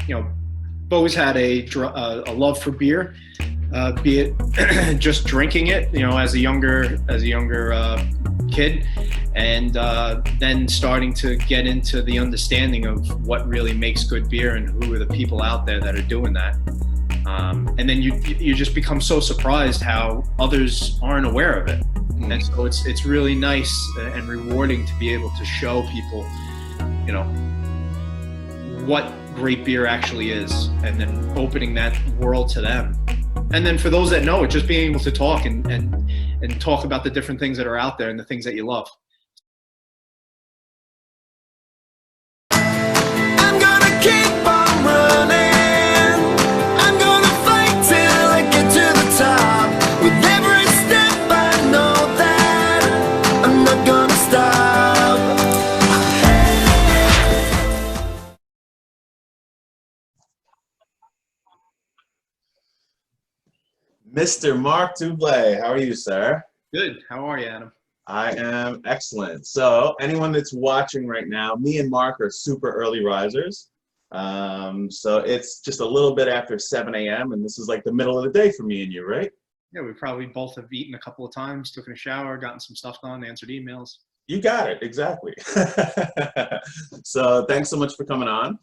I've always had a love for beer, be it just drinking it, as a younger kid, and then starting to get into the understanding of what really makes good beer and who are the people out there that are doing that. And then you just become so surprised how others aren't aware of it. And so it's really nice and rewarding to be able to show people, what great beer actually is, and then opening that world to them. And then for those that know it, just being able to talk and talk about the different things that are out there and the things that you love. I'm gonna keep on running. I'm gonna fight till I get to the top. With every step I know that I'm not gonna stop. Mr. Mark Dublé, how are you, sir? Good. How are you, Adam? I am excellent. So anyone that's watching right now, me and Mark are super early risers. So it's just a little bit after 7 a.m. and this is like the middle of the day for me and you, right? Yeah, we probably both have eaten a couple of times, taken a shower, gotten some stuff done, answered emails. You got it, exactly. So thanks so much for coming on.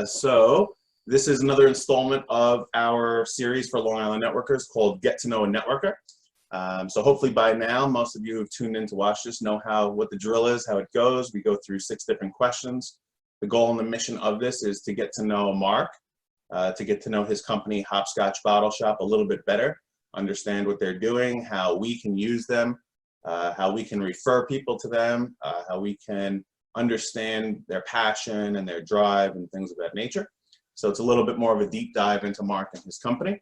So this is another installment of our series for Long Island Networkers called Get to Know a Networker. So hopefully by now, most of you who've tuned in to watch this know what the drill is, how it goes. We go through 6 different questions. The goal and the mission of this is to get to know Mark, to get to know his company, Hopscotch Bottle Shop, a little bit better, understand what they're doing, how we can use them, how we can refer people to them, how we can understand their passion and their drive and things of that nature. So it's a little bit more of a deep dive into Mark and his company.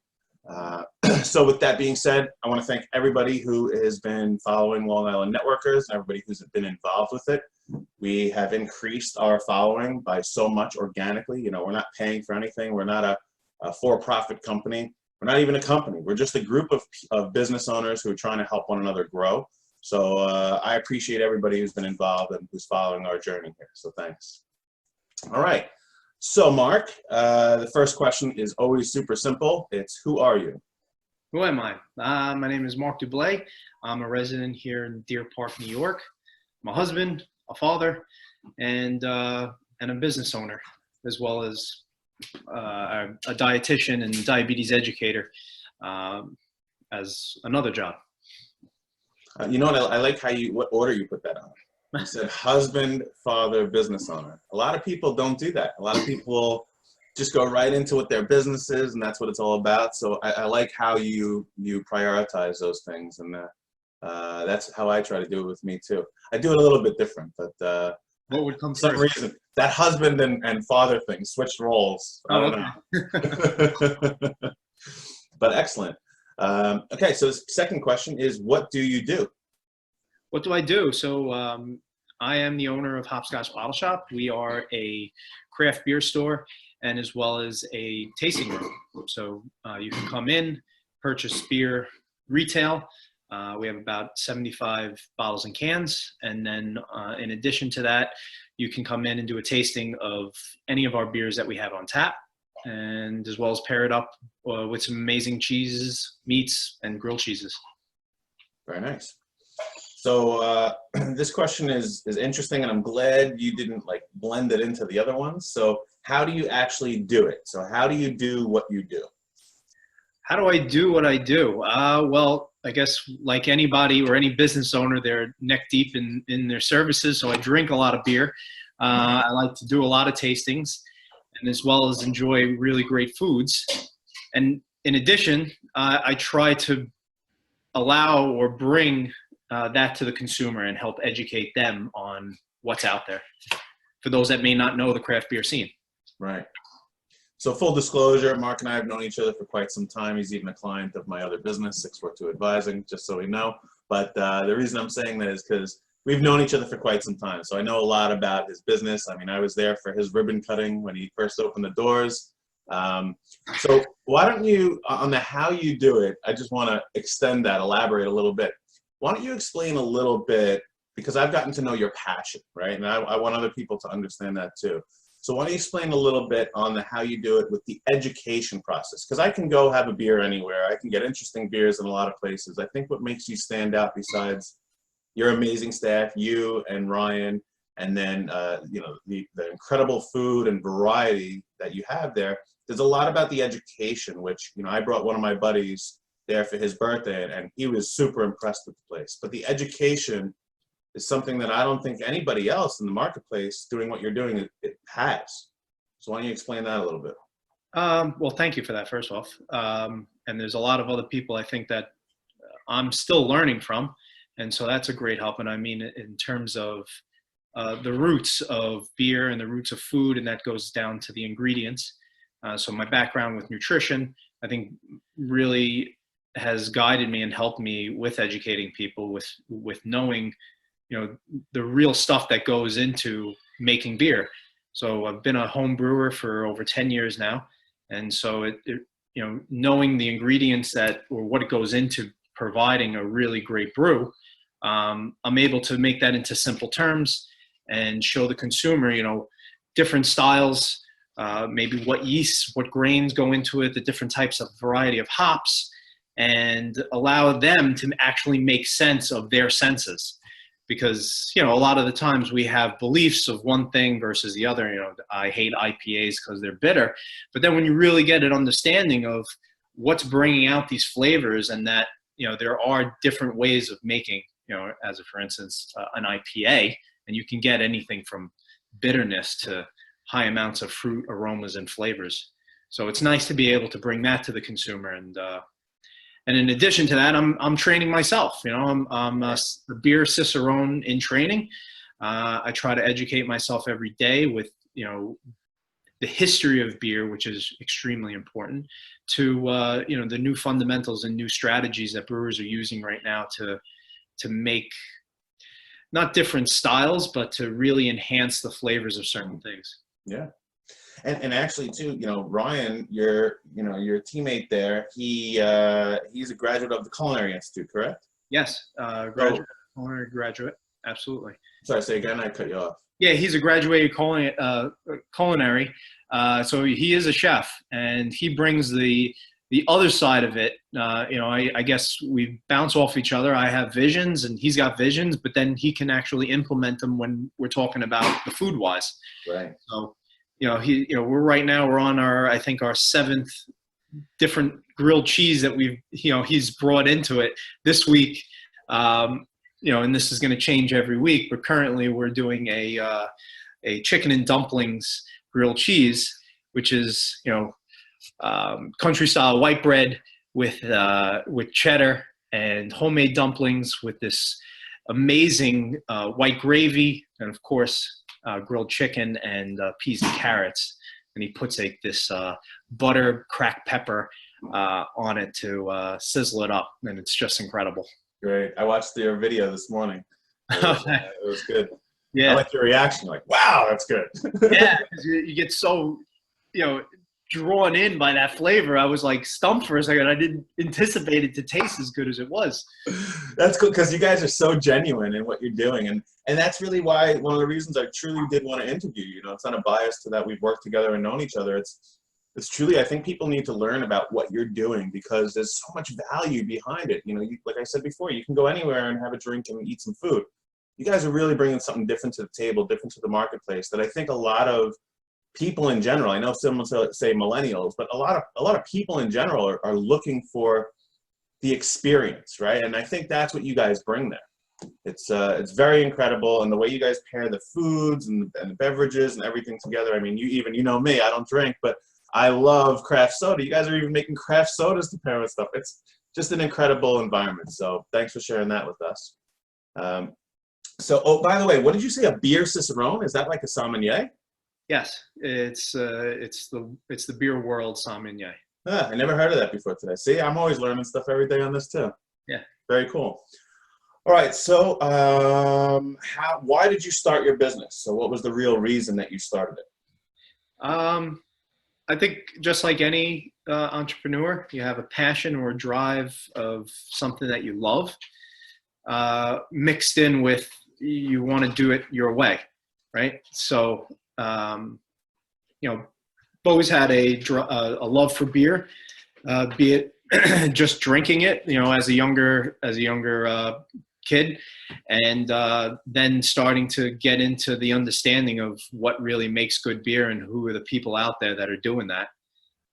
So with that being said, I want to thank everybody who has been following Long Island Networkers and everybody who's been involved with it. We have increased our following by so much organically. We're not paying for anything. We're not a for-profit company. We're not even a company. We're just a group of business owners who are trying to help one another grow. So I appreciate everybody who's been involved and who's following our journey here. So thanks. All right. So Mark, the first question is always super simple. It's who are you? Who am I? My name is Mark Dublé. I'm a resident here in Deer Park, New York. I'm a husband, a father, and a business owner, as well as a dietitian and diabetes educator as another job. You know what? I like what order you put that on. You said husband, father, business owner. A lot of people don't do that. A lot of people just go right into what their business is, and that's what it's all about. So I like how you prioritize those things, and that's how I try to do it with me too. I do it a little bit different, but what would come for some first? reason that husband and father thing switched roles. I don't know. But excellent. Okay, so the second question is, what do you do? What do I do? So I am the owner of Hopscotch Bottle Shop. We are a craft beer store and as well as a tasting room. So you can come in, purchase beer retail. We have about 75 bottles and cans. And then in addition to that, you can come in and do a tasting of any of our beers that we have on tap, and as well as pair it up with some amazing cheeses, meats, and grilled cheeses. Very nice. So this question is interesting, and I'm glad you didn't blend it into the other ones. So how do you actually do it? So how do you do what you do? How do I do what I do? Well, I guess like anybody or any business owner, they're neck deep in their services. So I drink a lot of beer. I like to do a lot of tastings, and as well as enjoy really great foods. And in addition, I try to allow or bring that to the consumer and help educate them on what's out there for those that may not know the craft beer scene. Right. So full disclosure, Mark and I have known each other for quite some time. He's even a client of my other business, 642 Advising, just so we know. But the reason I'm saying that is because we've known each other for quite some time. So I know a lot about his business. I mean, I was there for his ribbon cutting when he first opened the doors. So why don't you, on the how you do it, I just want to extend that, elaborate a little bit. Why don't you explain a little bit, because I've gotten to know your passion, right? And I want other people to understand that too. So why don't you explain a little bit on how you do it with the education process? Because I can go have a beer anywhere. I can get interesting beers in a lot of places. I think what makes you stand out, besides your amazing staff, you and Ryan, and then you know, the incredible food and variety that you have there, there's a lot about the education, which, you know, I brought one of my buddies there for his birthday, and he was super impressed with the place. But the education is something that I don't think anybody else in the marketplace doing what you're doing it has. So why don't you explain that a little bit? Well, thank you for that, first off. And there's a lot of other people I think that I'm still learning from. And so that's a great help. And I mean, in terms of the roots of beer and the roots of food, and that goes down to the ingredients. So my background with nutrition, I think, really has guided me and helped me with educating people, with knowing, you know, the real stuff that goes into making beer. So I've been a home brewer for over 10 years now. And so you know, knowing the ingredients or what it goes into providing a really great brew, I'm able to make that into simple terms and show the consumer, you know, different styles, maybe what yeasts, what grains go into it, the different types of variety of hops, and allow them to actually make sense of their senses. Because, you know, a lot of the times we have beliefs of one thing versus the other. You know, I hate IPAs because they're bitter. But then when you really get an understanding of what's bringing out these flavors, and that, you know, there are different ways of making, you know, as for instance, an IPA, and you can get anything from bitterness to high amounts of fruit, aromas, and flavors. So it's nice to be able to bring that to the consumer. And in addition to that, I'm training myself. You know, I'm a beer cicerone in training. I try to educate myself every day with, you know, the history of beer, which is extremely important, to you know, the new fundamentals and new strategies that brewers are using right now to make not different styles, but to really enhance the flavors of certain things. Yeah. And actually too, you know, Ryan, your teammate there, he's a graduate of the Culinary Institute, correct? Yes, graduate, culinary graduate, absolutely. Sorry, say again, I cut you off. Yeah, he's a graduated culinary, so he is a chef, and he brings the other side of it. You know, I guess we bounce off each other. I have visions, and he's got visions, but then he can actually implement them when we're talking about the food wise. Right. So, you know, we're on I think our 7th different grilled cheese that he's brought into it this week. You know, and this is going to change every week, but currently we're doing a chicken and dumplings grilled cheese, which is, you know, country style white bread with cheddar and homemade dumplings with this amazing white gravy, and of course grilled chicken and peas and carrots. And he puts this butter cracked pepper on it to sizzle it up, and it's just incredible. Great. I watched your video this morning. It was good. Yeah. I like your reaction. Like, wow, that's good. Yeah, because you get so, you know, drawn in by that flavor. I was like stumped for a second. I didn't anticipate it to taste as good as it was. That's cool, because you guys are so genuine in what you're doing, and that's really why, one of the reasons I truly did want to interview you. You know, it's not a bias to that we've worked together and known each other. It's truly, I think people need to learn about what you're doing, because there's so much value behind it. You know, like I said before, you can go anywhere and have a drink and eat some food. You guys are really bringing something different to the table, different to the marketplace, that I think a lot of people in general, I know someone say millennials, but a lot of people in general are looking for the experience, right? And I think that's what you guys bring there. It's very incredible, and the way you guys pair the foods and the beverages and everything together. I mean, you know me, I don't drink, but I love craft soda. You guys are even making craft sodas to pair with stuff. It's just an incredible environment. So thanks for sharing that with us. So, oh, by the way, what did you say? A beer cicerone? Is that like a sommelier? Yes, it's the beer world sommelier. I never heard of that before today. See, I'm always learning stuff every day on this too. Yeah. Very cool. All right. So, why did you start your business? So, what was the real reason that you started it? I think just like any entrepreneur, you have a passion or a drive of something that you love, mixed in with you want to do it your way, right? So you know, always had a love for beer, be it just drinking it, you know, as a younger kid, and then starting to get into the understanding of what really makes good beer and who are the people out there that are doing that.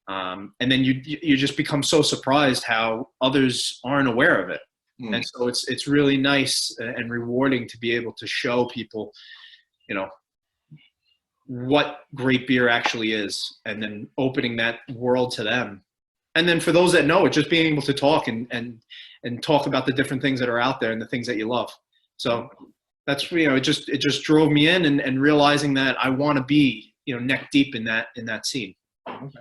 And then you just become so surprised how others aren't aware of it. And so it's really nice and rewarding to be able to show people, you know, what great beer actually is, and then opening that world to them. And then for those that know it, just being able to talk and talk about the different things that are out there and the things that you love. So that's, you know, it just drove me in, and realizing that I want to be, you know, neck deep in that scene. Okay.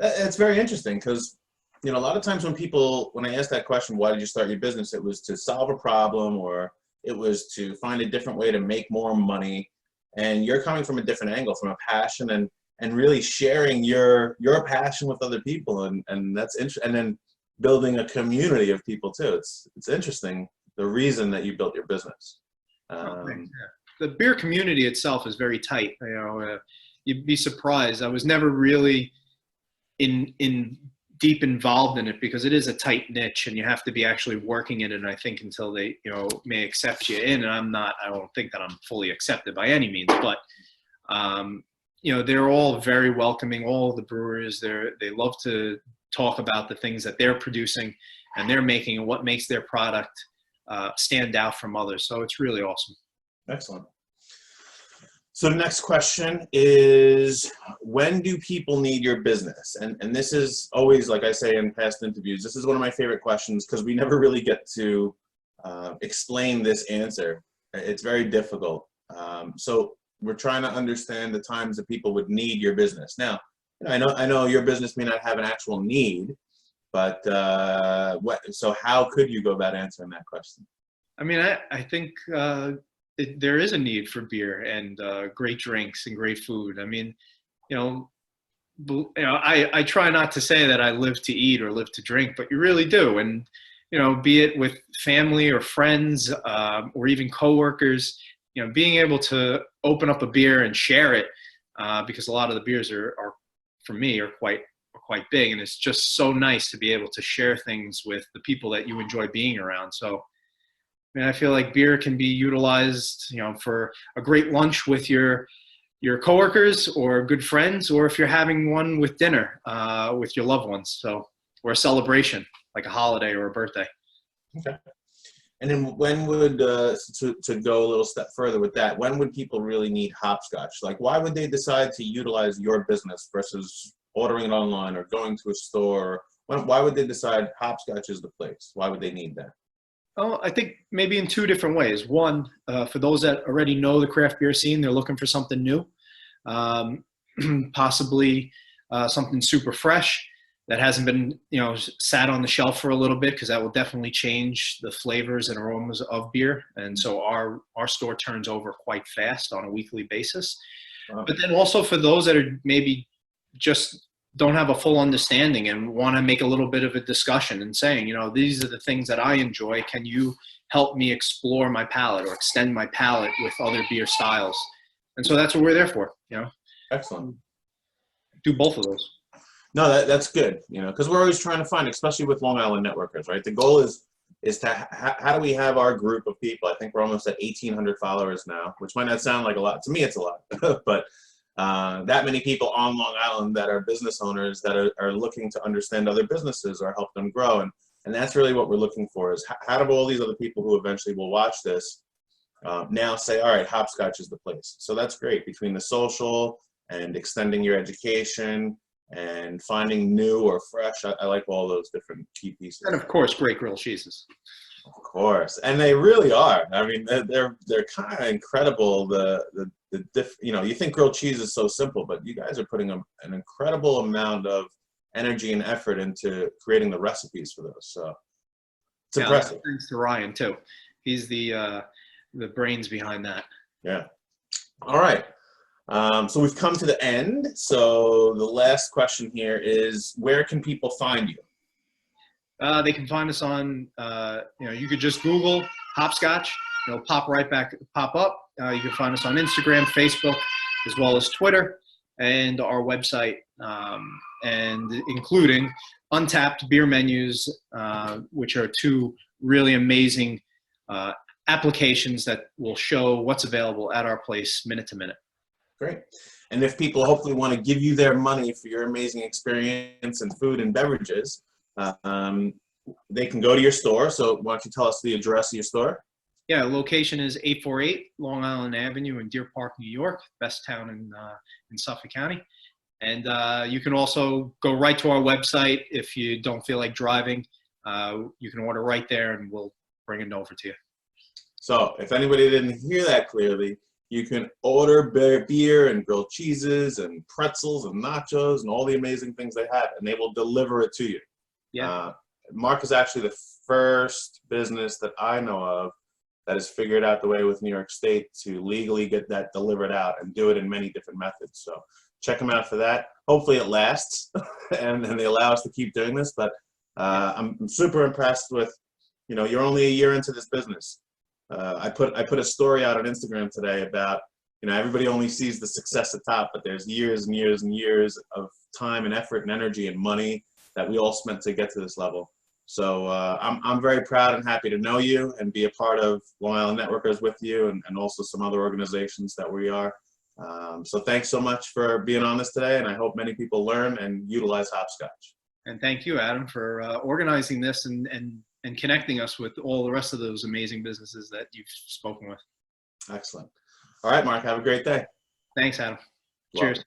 It's very interesting because, you know, a lot of times when I ask that question, why did you start your business? It was to solve a problem, or it was to find a different way to make more money. And you're coming from a different angle, from a passion and really sharing your passion with other people. And that's interesting. And then building a community of people too. It's interesting, the reason that you built your business. The beer community itself is very tight. You know, you'd be surprised. I was never really in deep involved in it because it is a tight niche, and you have to be actually working in it, I think, until they, you know, may accept you in. And I don't think that I'm fully accepted by any means, but you know, they're all very welcoming. All the brewers, they love to talk about the things that they're producing and they're making, and what makes their product stand out from others. So it's really awesome. Excellent. So the next question is, when do people need your business? And this is always, like I say in past interviews, this is one of my favorite questions because we never really get to explain this answer. It's very difficult. So we're trying to understand the times that people would need your business. Now, I know your business may not have an actual need, but so how could you go about answering that question? I mean, I think there is a need for beer and great drinks and great food. I mean, you know, I try not to say that I live to eat or live to drink, but you really do. And, you know, be it with family or friends or even coworkers, you know, being able to open up a beer and share it, because a lot of the beers are for me are quite big, and it's just so nice to be able to share things with the people that you enjoy being around. So, I mean, I feel like beer can be utilized, you know, for a great lunch with your coworkers or good friends, or if you're having one with dinner with your loved ones. So, or a celebration like a holiday or a birthday. Okay. And then when would, to go a little step further with that, when would people really need hopscotch? Like, why would they decide to utilize your business versus ordering it online or going to a store? Why would they decide hopscotch is the place? Why would they need that? Oh, I think maybe in two different ways. One, for those that already know the craft beer scene, they're looking for something new, possibly something super fresh that hasn't been, you know, sat on the shelf for a little bit, because that will definitely change the flavors and aromas of beer. And so our store turns over quite fast on a weekly basis. Wow. But then also for those that are maybe just don't have a full understanding and want to make a little bit of a discussion and saying, you know, these are the things that I enjoy. Can you help me explore my palate or extend my palate with other beer styles? And so that's what we're there for, you know. Excellent. Do both of those. No, that's good, you know, because we're always trying to find, especially with Long Island networkers, right? The goal is to how do we have our group of people? I think we're almost at 1,800 followers now, which might not sound like a lot. To me, it's a lot, but that many people on Long Island that are business owners that are looking to understand other businesses or help them grow. And that's really what we're looking for, is how do all these other people who eventually will watch this now say, all right, hopscotch is the place. So that's great, between the social and extending your education and finding new or fresh. I like all those different key pieces. And of course, great grilled cheeses. Of course, and they really are. I mean, they're kind of incredible. You know, you think grilled cheese is so simple, but you guys are putting an incredible amount of energy and effort into creating the recipes for those. So it's impressive. Thanks to Ryan too. He's the brains behind that. Yeah. All right. So we've come to the end. So the last question here is, where can people find you? They can find us on, you know, you could just Google hopscotch. It'll pop up. You can find us on Instagram, Facebook, as well as Twitter. and our website, and including untapped beer menus, which are two really amazing applications that will show what's available at our place minute to minute. Great. And if people hopefully want to give you their money for your amazing experience in food and beverages, they can go to your store. So why don't you tell us the address of your store? Yeah, location is 848 Long Island Avenue in Deer Park, New York, best town in Suffolk County. And you can also go right to our website if you don't feel like driving. You can order right there, and we'll bring it over to you. So if anybody didn't hear that clearly, you can order beer and grilled cheeses and pretzels and nachos and all the amazing things they have, and they will deliver it to you. Yeah. Mark is actually the first business that I know of that has figured out the way with New York State to legally get that delivered out and do it in many different methods. So check them out for that. Hopefully it lasts and they allow us to keep doing this. But I'm super impressed with, you're only a year into this business. I put a story out on Instagram today about, everybody only sees the success at top, but there's years and years and years of time and effort and energy and money that we all spent to get to this level. So I'm very proud and happy to know you and be a part of Long Island Networkers with you, and also some other organizations that we are. So thanks so much for being on this today, and I hope many people learn and utilize hopscotch. And thank you, Adam, for organizing this and connecting us with all the rest of those amazing businesses that you've spoken with. Excellent. All right, Mark, have a great day. Thanks, Adam. Well, Cheers.